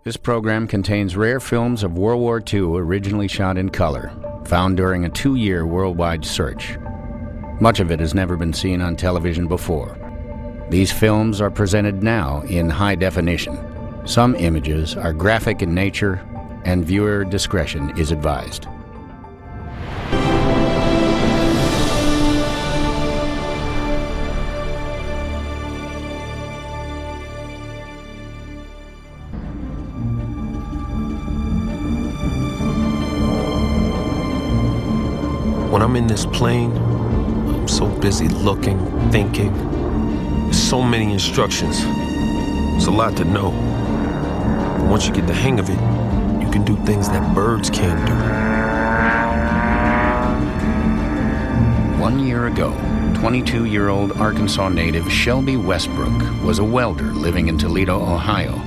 This program contains rare films of World War II originally shot in color, found during a 2-year worldwide search. Much of it has never been seen on television before. These films are presented now in high definition. Some images are graphic in nature, and viewer discretion is advised. When I'm in this plane, I'm so busy looking, thinking. There's so many instructions. It's a lot to know. But once you get the hang of it, you can do things that birds can't do. 1 year ago, 22-year-old Arkansas native Shelby Westbrook was a welder living in Toledo, Ohio.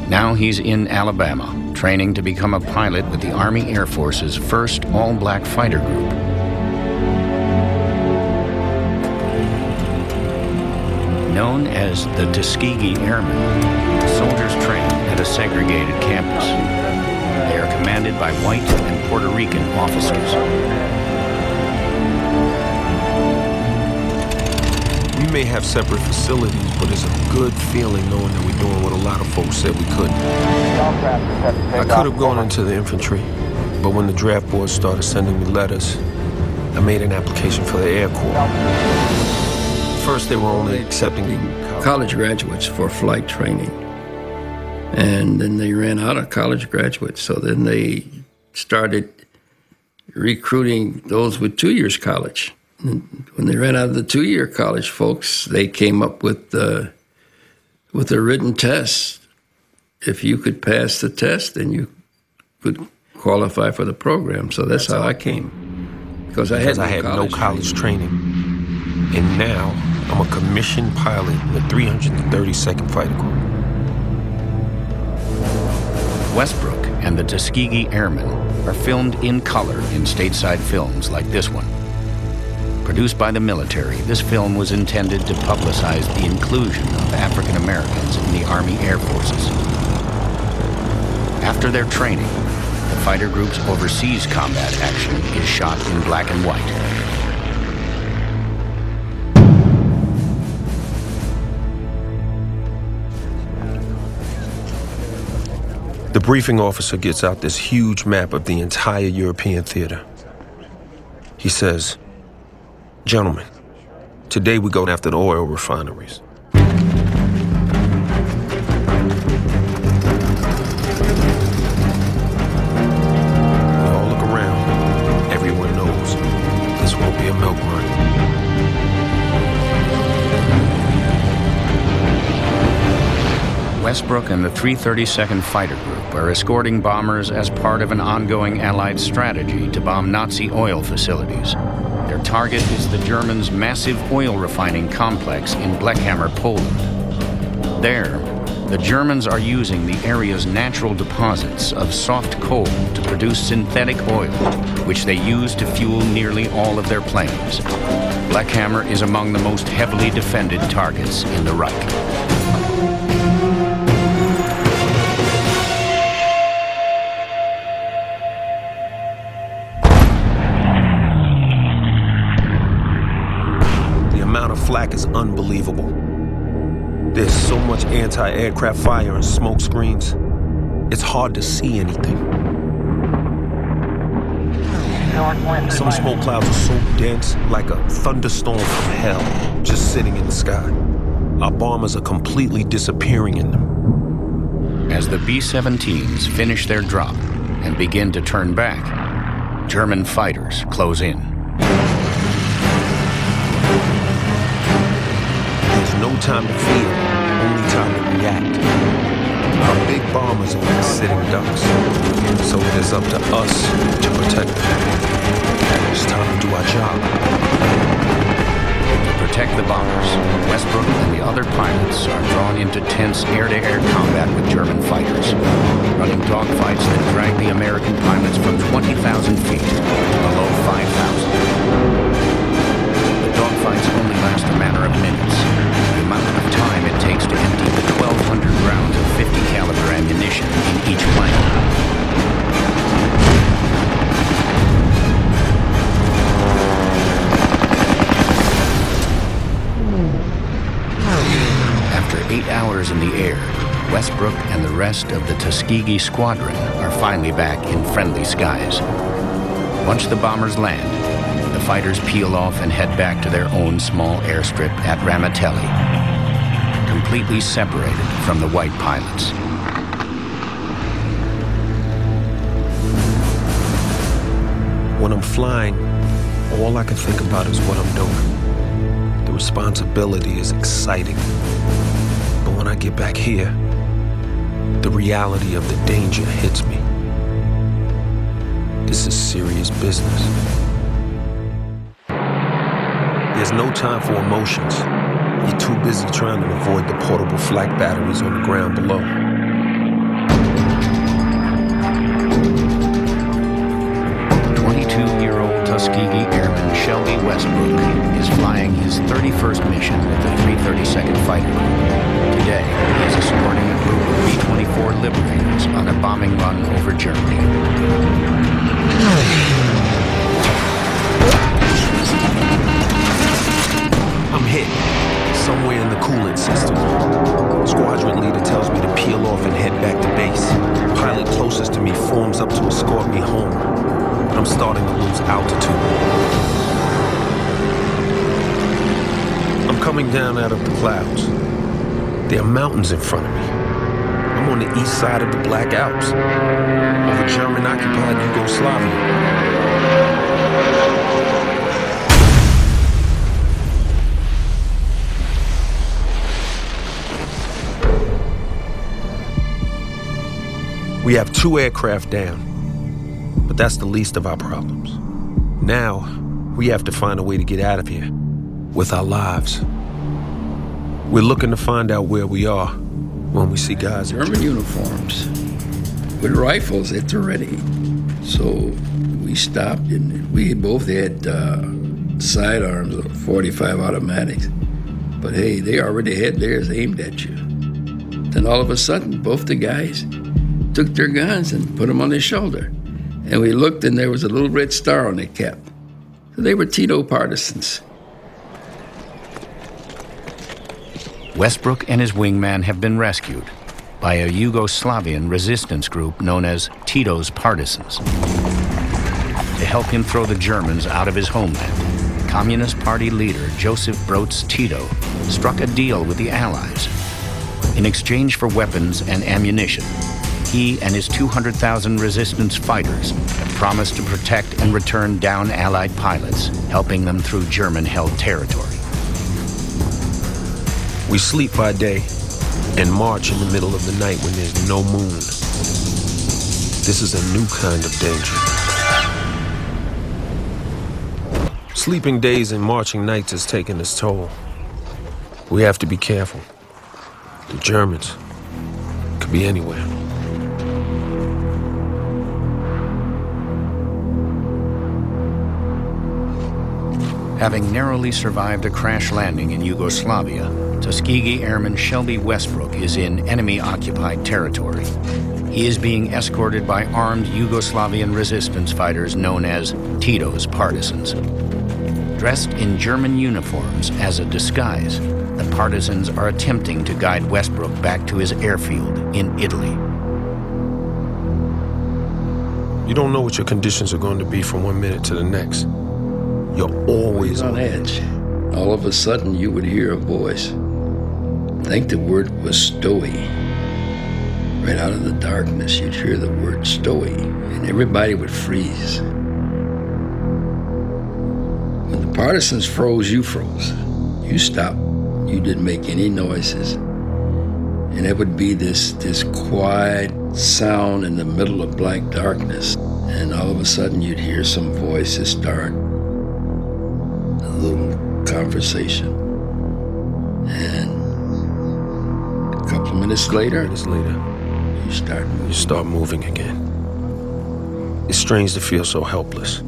Now he's in Alabama, training to become a pilot with the Army Air Force's first all-black fighter group. Known as the Tuskegee Airmen, soldiers train at a segregated campus. They are commanded by white and Puerto Rican officers. We may have separate facilities, but it's a good feeling knowing that we're doing what a lot of folks said we couldn't. I could have gone into the infantry, but when the draft board started sending me letters, I made an application for the Air Corps. First, they were only accepting college graduates for flight training. And then they ran out of college graduates, so then they started recruiting those with 2 years college. And when they ran out of the 2-year college folks, they came up with a written test. If you could pass the test, then you could qualify for the program. So that's how I came. Because I had no college training. And now I'm a commissioned pilot in the 332nd Fighter Group. Westbrook and the Tuskegee Airmen are filmed in color in stateside films like this one. Produced by the military, this film was intended to publicize the inclusion of African Americans in the Army Air Forces. After their training, the fighter group's overseas combat action is shot in black and white. The briefing officer gets out this huge map of the entire European theater. He says, "Gentlemen, today we go after the oil refineries." We all look around. Everyone knows this won't be a milk run. Westbrook and the 332nd Fighter Group are escorting bombers as part of an ongoing Allied strategy to bomb Nazi oil facilities. Their target is the Germans' massive oil refining complex in Bleckhammer, Poland. There, the Germans are using the area's natural deposits of soft coal to produce synthetic oil, which they use to fuel nearly all of their planes. Bleckhammer is among the most heavily defended targets in the Reich. Flak is unbelievable. There's so much anti-aircraft fire and smoke screens. It's hard to see anything. Some smoke clouds are so dense, like a thunderstorm from hell, just sitting in the sky. Our bombers are completely disappearing in them. As the B-17s finish their drop and begin to turn back, German fighters close in. No time to feel, only time to react. Our big bombers are like sitting ducks, so it is up to us to protect them. It's time to do our job. To protect the bombers, Westbrook and the other pilots are drawn into tense air-to-air combat with German fighters, running dogfights that drag the American pilots from 20,000 feet to below 5,000. The dogfights only last a matter of minutes. The amount of time it takes to empty the 1,200 rounds of 50 caliber ammunition hours in the air, Westbrook and the rest of the Tuskegee squadron are finally back in friendly skies. Once the bombers land, the fighters peel off and head back to their own small airstrip at Ramitelli, completely separated from the white pilots. When I'm flying, all I can think about is what I'm doing. The responsibility is exciting. But when I get back here, the reality of the danger hits me. This is serious business. There's no time for emotions. You're too busy trying to avoid the portable flak batteries on the ground below. 22-year-old Tuskegee Airman Shelby Westbrook is flying his 31st mission with the 332nd Fighter Group. Today, he is escorting a group of B-24 Liberators on a bombing run over Germany. I'm hit, somewhere in the coolant system. Squadron leader tells me to peel off and head back to base. Pilot closest to me forms up to escort me home. But I'm starting to lose altitude. I'm coming down out of the clouds. There are mountains in front of me. I'm on the east side of the Black Alps, over German-occupied Yugoslavia. We have 2 aircraft down, but that's the least of our problems. Now, we have to find a way to get out of here with our lives. We're looking to find out where we are when we see guys in German uniforms with rifles at the ready. So we stopped, and we both had sidearms of 45 automatics. But hey, they already had theirs aimed at you. Then all of a sudden, both the guys took their guns and put them on their shoulder. And we looked, and there was a little red star on their cap. So they were Tito partisans. Westbrook and his wingman have been rescued by a Yugoslavian resistance group known as Tito's Partisans. To help him throw the Germans out of his homeland, Communist Party leader Joseph Broz Tito struck a deal with the Allies. In exchange for weapons and ammunition, he and his 200,000 resistance fighters have promised to protect and return downed Allied pilots, helping them through German-held territory. We sleep by day and march in the middle of the night when there's no moon. This is a new kind of danger. Sleeping days and marching nights has taken its toll. We have to be careful. The Germans could be anywhere. Having narrowly survived a crash landing in Yugoslavia, Tuskegee Airman Shelby Westbrook is in enemy-occupied territory. He is being escorted by armed Yugoslavian resistance fighters known as Tito's Partisans. Dressed in German uniforms as a disguise, the partisans are attempting to guide Westbrook back to his airfield in Italy. You don't know what your conditions are going to be from one minute to the next. You're always on edge. All of a sudden, you would hear a voice. I think the word was stowy. Right out of the darkness, you'd hear the word stowy, and everybody would freeze. When the partisans froze, you froze. You stopped. You didn't make any noises. And it would be this quiet sound in the middle of black darkness. And all of a sudden, you'd hear some voices start a little conversation. And a couple of minutes later, you start moving again. It's strange to feel so helpless.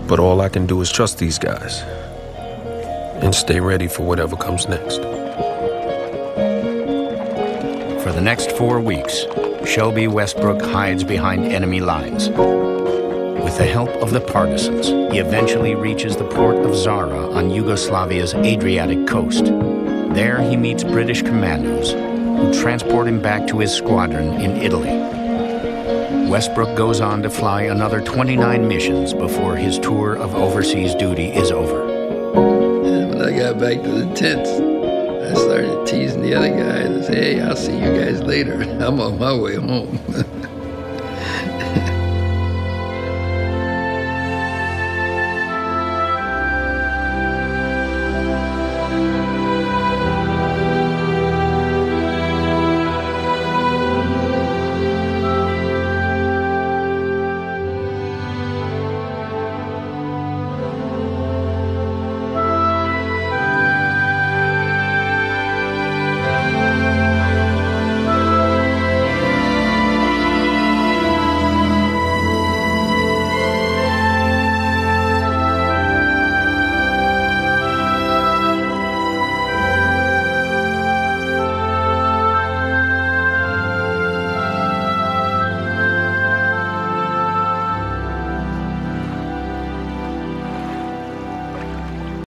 But all I can do is trust these guys and stay ready for whatever comes next. For the next 4 weeks, Shelby Westbrook hides behind enemy lines. With the help of the partisans, he eventually reaches the port of Zara on Yugoslavia's Adriatic coast. There he meets British commandos who transport him back to his squadron in Italy. Westbrook goes on to fly another 29 missions before his tour of overseas duty is over. And when I got back to the tents, I started teasing the other guys and say, hey, I'll see you guys later. I'm on my way home.